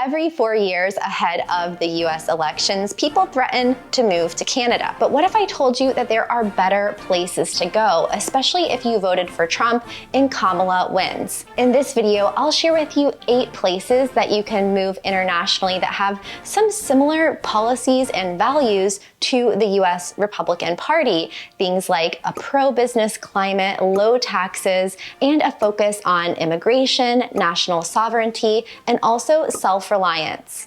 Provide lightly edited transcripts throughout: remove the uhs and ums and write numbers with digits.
Every 4 years ahead of the US elections, people threaten to move to Canada. But what if I told you that there are better places to go, especially if you voted for Trump and Kamala wins? In this video, I'll share with you 8 places that you can move internationally that have some similar policies and values to the US Republican Party. Things like a pro-business climate, low taxes, and a focus on immigration, national sovereignty, and also self-reliance.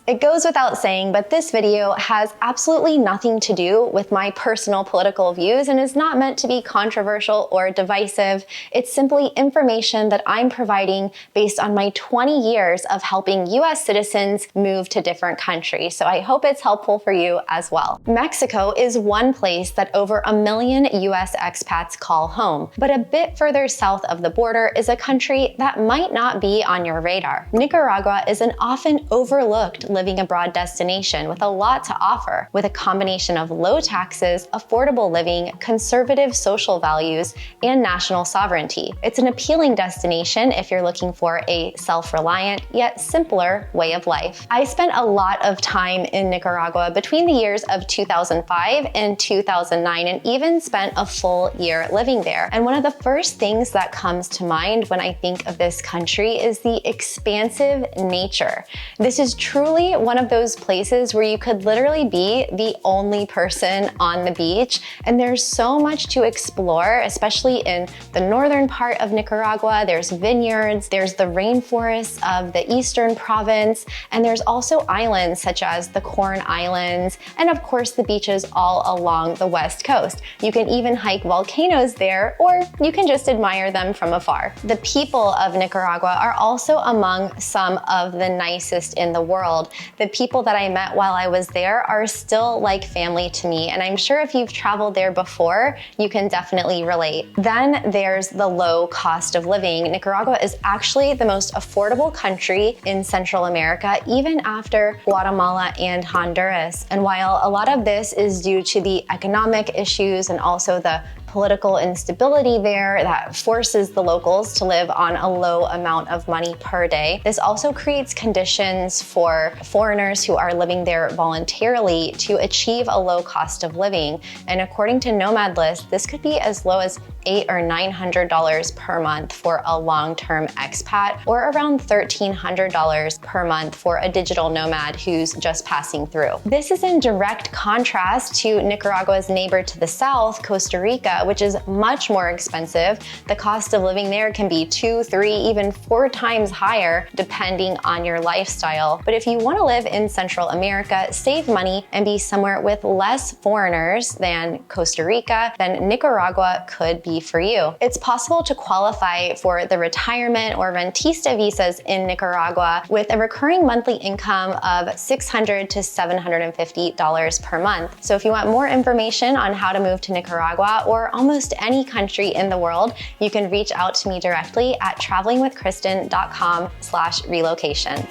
It goes without saying, but this video has absolutely nothing to do with my personal political views and is not meant to be controversial or divisive. It's simply information that I'm providing based on my 20 years of helping US citizens move to different countries. So I hope it's helpful for you as well. Mexico is one place that over 1 million US expats call home, but a bit further south of the border is a country that might not be on your radar. Nicaragua is an often overlooked living abroad destination with a lot to offer, with a combination of low taxes, affordable living, conservative social values, and national sovereignty. It's an appealing destination if you're looking for a self-reliant yet simpler way of life. I spent a lot of time in Nicaragua between the years of 2005 and 2009 and even spent a full year living there. And one of the first things that comes to mind when I think of this country is the expansive nature. This is truly one of those places where you could literally be the only person on the beach, and there's so much to explore, especially in the northern part of Nicaragua. There's vineyards, there's the rainforests of the eastern province, and there's also islands such as the Corn Islands, and of course the beaches all along the west coast. You can even hike volcanoes there, or you can just admire them from afar. The people of Nicaragua are also among some of the nicest in the world. The people that I met while I was there are still like family to me, and I'm sure if you've traveled there before, you can definitely relate. Then there's the low cost of living. Nicaragua is actually the most affordable country in Central America, even after Guatemala and Honduras. And while a lot of this is due to the economic issues and also the political instability there that forces the locals to live on a low amount of money per day, this also creates conditions for foreigners who are living there voluntarily to achieve a low cost of living. And according to Nomad List, this could be as low as $800 or $900 per month for a long-term expat, or around $1,300 per month for a digital nomad who's just passing through. This is in direct contrast to Nicaragua's neighbor to the south, Costa Rica, which is much more expensive. The cost of living there can be 2, 3, even 4 times higher depending on your lifestyle. But if you want to live in Central America, save money, and be somewhere with less foreigners than Costa Rica, then Nicaragua could be for you. It's possible to qualify for the retirement or rentista visas in Nicaragua with a recurring monthly income of $600 to $750 per month. So if you want more information on how to move to Nicaragua or almost any country in the world, you can reach out to me directly at travelingwithkristin.com/relocation.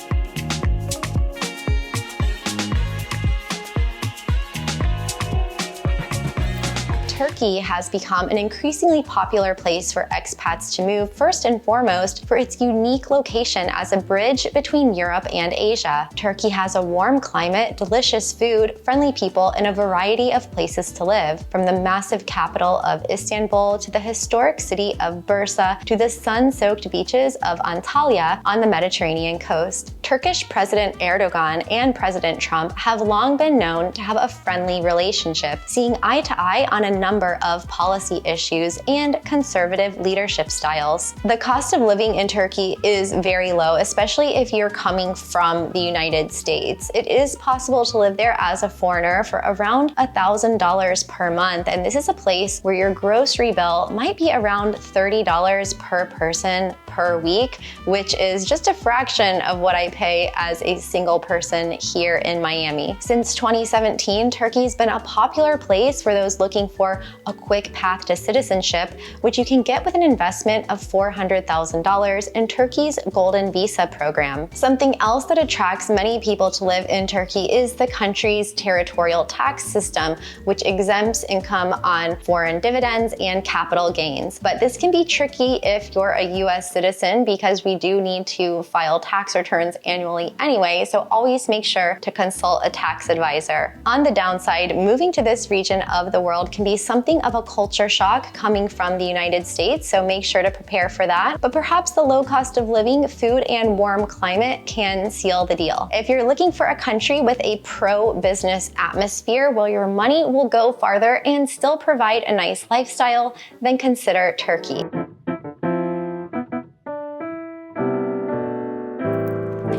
Turkey has become an increasingly popular place for expats to move, first and foremost for its unique location as a bridge between Europe and Asia. Turkey has a warm climate, delicious food, friendly people, and a variety of places to live, from the massive capital of Istanbul to the historic city of Bursa to the sun-soaked beaches of Antalya on the Mediterranean coast. Turkish President Erdogan and President Trump have long been known to have a friendly relationship, seeing eye to eye on a number of policy issues and conservative leadership styles. The cost of living in Turkey is very low, especially if you're coming from the United States. It is possible to live there as a foreigner for around $1,000 per month, and this is a place where your grocery bill might be around $30 per person per week, which is just a fraction of what I pay as a single person here in Miami. Since 2017, Turkey's been a popular place for those looking for a quick path to citizenship, which you can get with an investment of $400,000 in Turkey's Golden Visa program. Something else that attracts many people to live in Turkey is the country's territorial tax system, which exempts income on foreign dividends and capital gains. But this can be tricky if you're a US citizen citizen because we do need to file tax returns annually anyway, so always make sure to consult a tax advisor. On the downside, moving to this region of the world can be something of a culture shock coming from the United States, so make sure to prepare for that. But perhaps the low cost of living, food, and warm climate can seal the deal. If you're looking for a country with a pro-business atmosphere where your money will go farther and still provide a nice lifestyle, then consider Turkey.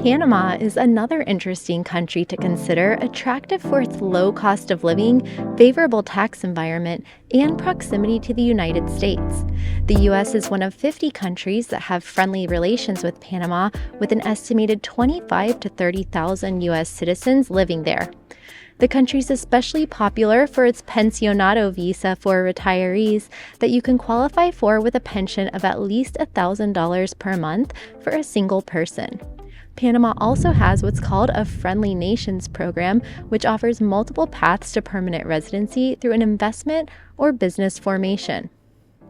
Panama is another interesting country to consider, attractive for its low cost of living, favorable tax environment, and proximity to the United States. The U.S. is one of 50 countries that have friendly relations with Panama, with an estimated 25,000 to 30,000 U.S. citizens living there. The country is especially popular for its pensionado visa for retirees that you can qualify for with a pension of at least $1,000 per month for a single person. Panama also has what's called a Friendly Nations program, which offers multiple paths to permanent residency through an investment or business formation.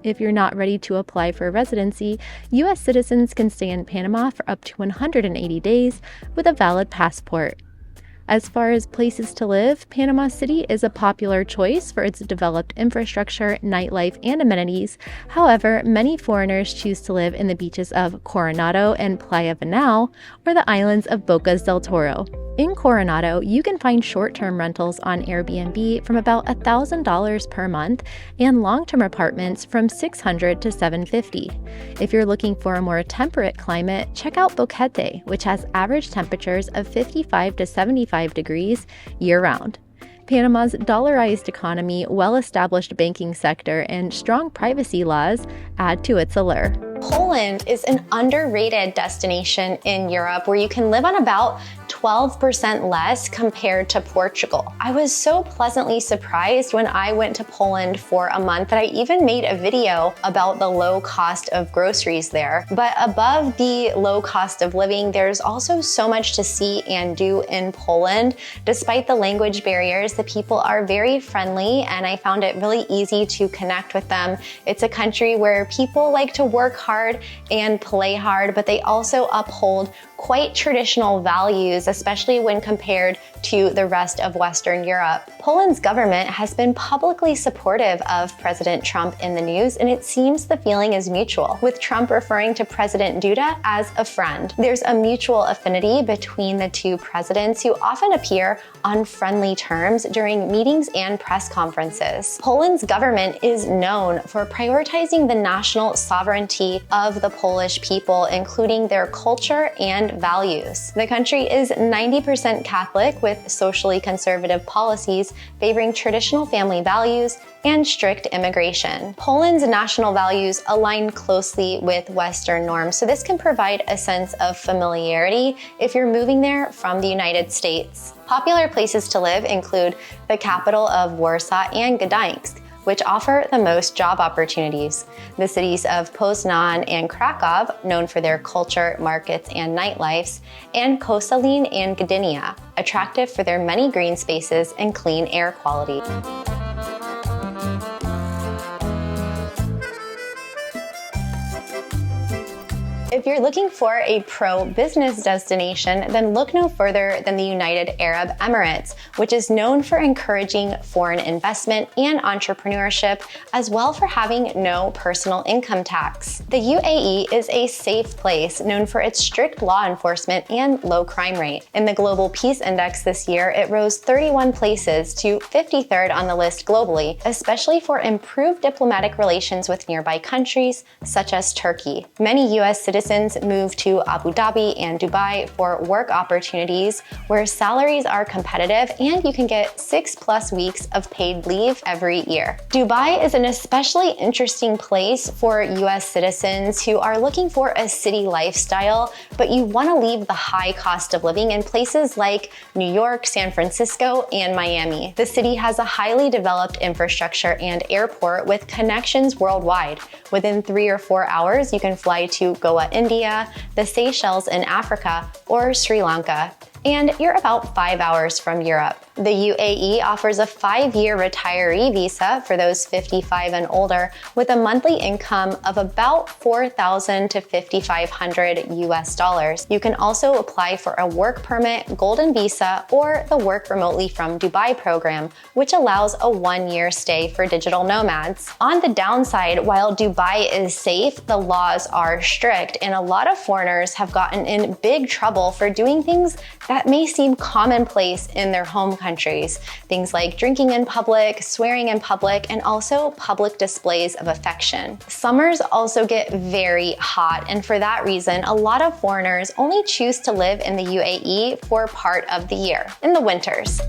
If you're not ready to apply for residency, U.S. citizens can stay in Panama for up to 180 days with a valid passport. As far as places to live, Panama City is a popular choice for its developed infrastructure, nightlife, and amenities. However, many foreigners choose to live in the beaches of Coronado and Playa Venal, or the islands of Bocas del Toro. In Coronado, you can find short-term rentals on Airbnb from about $1,000 per month and long-term apartments from $600 to $750. If you're looking for a more temperate climate, check out Boquete, which has average temperatures of 55 to 75 degrees year-round. Panama's dollarized economy, well-established banking sector, and strong privacy laws add to its allure. Poland is an underrated destination in Europe where you can live on about 12% less compared to Portugal. I was so pleasantly surprised when I went to Poland for a month that I even made a video about the low cost of groceries there. But above the low cost of living, there's also so much to see and do in Poland. Despite the language barriers, the people are very friendly and I found it really easy to connect with them. It's a country where people like to work hard and play hard, but they also uphold quite traditional values, especially when compared to the rest of Western Europe. Poland's government has been publicly supportive of President Trump in the news, and it seems the feeling is mutual, with Trump referring to President Duda as a friend. There's a mutual affinity between the two presidents who often appear on friendly terms during meetings and press conferences. Poland's government is known for prioritizing the national sovereignty of the Polish people, including their culture and values. The country is 90% Catholic, with socially conservative policies favoring traditional family values and strict immigration. Poland's national values align closely with Western norms, so this can provide a sense of familiarity if you're moving there from the United States. Popular places to live include the capital of Warsaw and Gdańsk, which offer the most job opportunities. The cities of Poznan and Krakow, known for their culture, markets, and nightlifes, and Koszalin and Gdynia, attractive for their many green spaces and clean air quality. If you're looking for a pro-business destination, then look no further than the United Arab Emirates, which is known for encouraging foreign investment and entrepreneurship, as well for having no personal income tax. The UAE is a safe place, known for its strict law enforcement and low crime rate. In the Global Peace Index this year, it rose 31 places to 53rd on the list globally, especially for improved diplomatic relations with nearby countries, such as Turkey. Many U.S. citizens move to Abu Dhabi and Dubai for work opportunities where salaries are competitive and you can get 6+ weeks of paid leave every year. Dubai is an especially interesting place for US citizens who are looking for a city lifestyle, but you want to leave the high cost of living in places like New York, San Francisco, and Miami. The city has a highly developed infrastructure and airport with connections worldwide. Within 3 or 4 hours, you can fly to Goa, India, the Seychelles in Africa, or Sri Lanka, and you're about 5 hours from Europe. The UAE offers a 5-year retiree visa for those 55 and older with a monthly income of about $4,000 to $5,500 US. You can also apply for a work permit, golden visa, or the Work Remotely from Dubai program, which allows a 1-year stay for digital nomads. On the downside, while Dubai is safe, the laws are strict, and a lot of foreigners have gotten in big trouble for doing things that may seem commonplace in their home countries. Things like drinking in public, swearing in public, and also public displays of affection. Summers also get very hot, and for that reason, a lot of foreigners only choose to live in the UAE for part of the year, in the winters.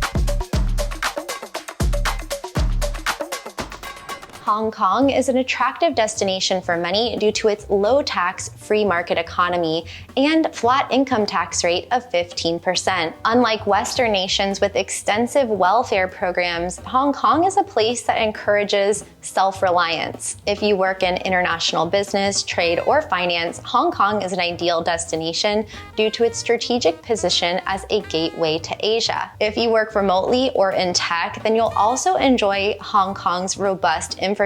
Hong Kong is an attractive destination for many due to its low-tax, free market economy and flat income tax rate of 15%. Unlike Western nations with extensive welfare programs, Hong Kong is a place that encourages self-reliance. If you work in international business, trade, or finance, Hong Kong is an ideal destination due to its strategic position as a gateway to Asia. If you work remotely or in tech, then you'll also enjoy Hong Kong's robust infrastructure.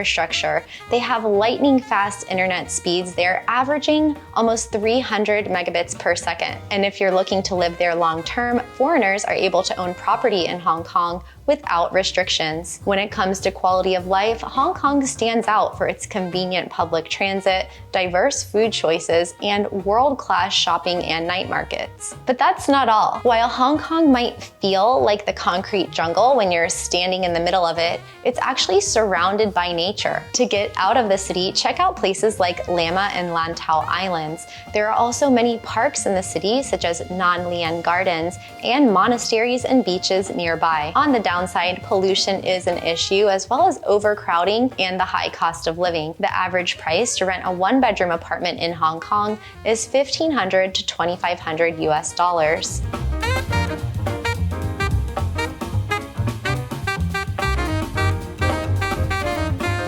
They have lightning fast internet speeds. They're averaging almost 300 megabits per second. And if you're looking to live there long term, foreigners are able to own property in Hong Kong without restrictions. When it comes to quality of life, Hong Kong stands out for its convenient public transit, diverse food choices, and world-class shopping and night markets. But that's not all. While Hong Kong might feel like the concrete jungle when you're standing in the middle of it, it's actually surrounded by nature. To get out of the city, check out places like Lama and Lantau Islands. There are also many parks in the city, such as Nan Lian Gardens, and monasteries and beaches nearby. On the downside, pollution is an issue, as well as overcrowding and the high cost of living. The average price to rent a 1-bedroom apartment in Hong Kong is $1,500 to $2,500 US.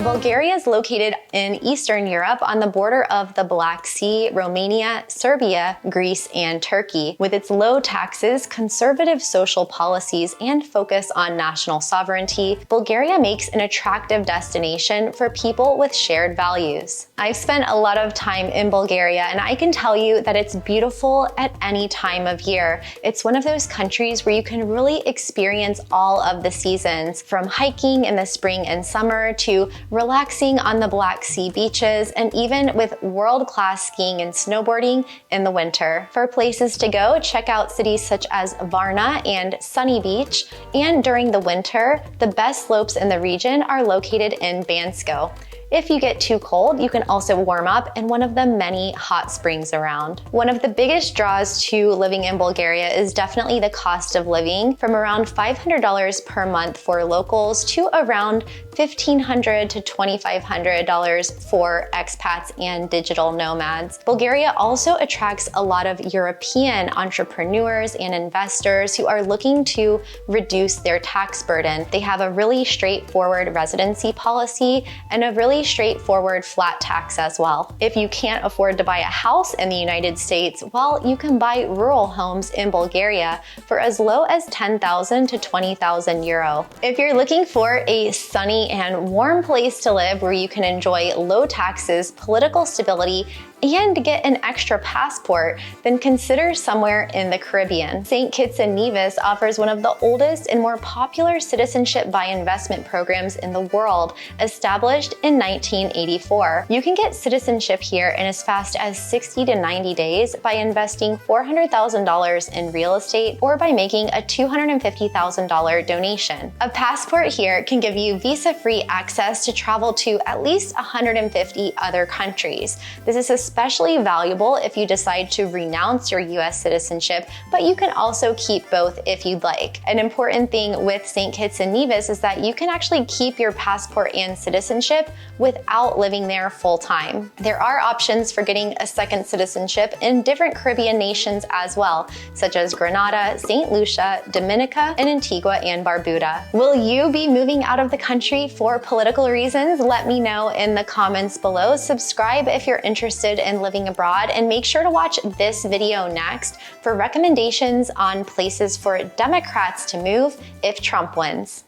Bulgaria is located in Eastern Europe on the border of the Black Sea, Romania, Serbia, Greece, and Turkey. With its low taxes, conservative social policies, and focus on national sovereignty, Bulgaria makes an attractive destination for people with shared values. I've spent a lot of time in Bulgaria, and I can tell you that it's beautiful at any time of year. It's one of those countries where you can really experience all of the seasons, from hiking in the spring and summer to relaxing on the Black Sea beaches, and even with world-class skiing and snowboarding in the winter. For places to go, check out cities such as Varna and Sunny Beach, and during the winter, the best slopes in the region are located in Bansko. If you get too cold, you can also warm up in one of the many hot springs around. One of the biggest draws to living in Bulgaria is definitely the cost of living, from around $500 per month for locals to around $1,500 to $2,500 for expats and digital nomads. Bulgaria also attracts a lot of European entrepreneurs and investors who are looking to reduce their tax burden. They have a really straightforward residency policy and a really straightforward flat tax as well. If you can't afford to buy a house in the United States, well, you can buy rural homes in Bulgaria for as low as 10,000 to 20,000 euro. If you're looking for a sunny and warm place to live where you can enjoy low taxes, political stability, and get an extra passport, then consider somewhere in the Caribbean. St. Kitts and Nevis offers one of the oldest and more popular citizenship by investment programs in the world, established in 1984. You can get citizenship here in as fast as 60 to 90 days by investing $400,000 in real estate or by making a $250,000 donation. A passport here can give you visa-free access to travel to at least 150 other countries. This is especially valuable if you decide to renounce your US citizenship, but you can also keep both if you'd like. An important thing with St. Kitts and Nevis is that you can actually keep your passport and citizenship without living there full time. There are options for getting a second citizenship in different Caribbean nations as well, such as Grenada, St. Lucia, Dominica, and Antigua and Barbuda. Will you be moving out of the country for political reasons? Let me know in the comments below. Subscribe if you're interested interested in living abroad, and make sure to watch this video next for recommendations on places for Democrats to move if Trump wins.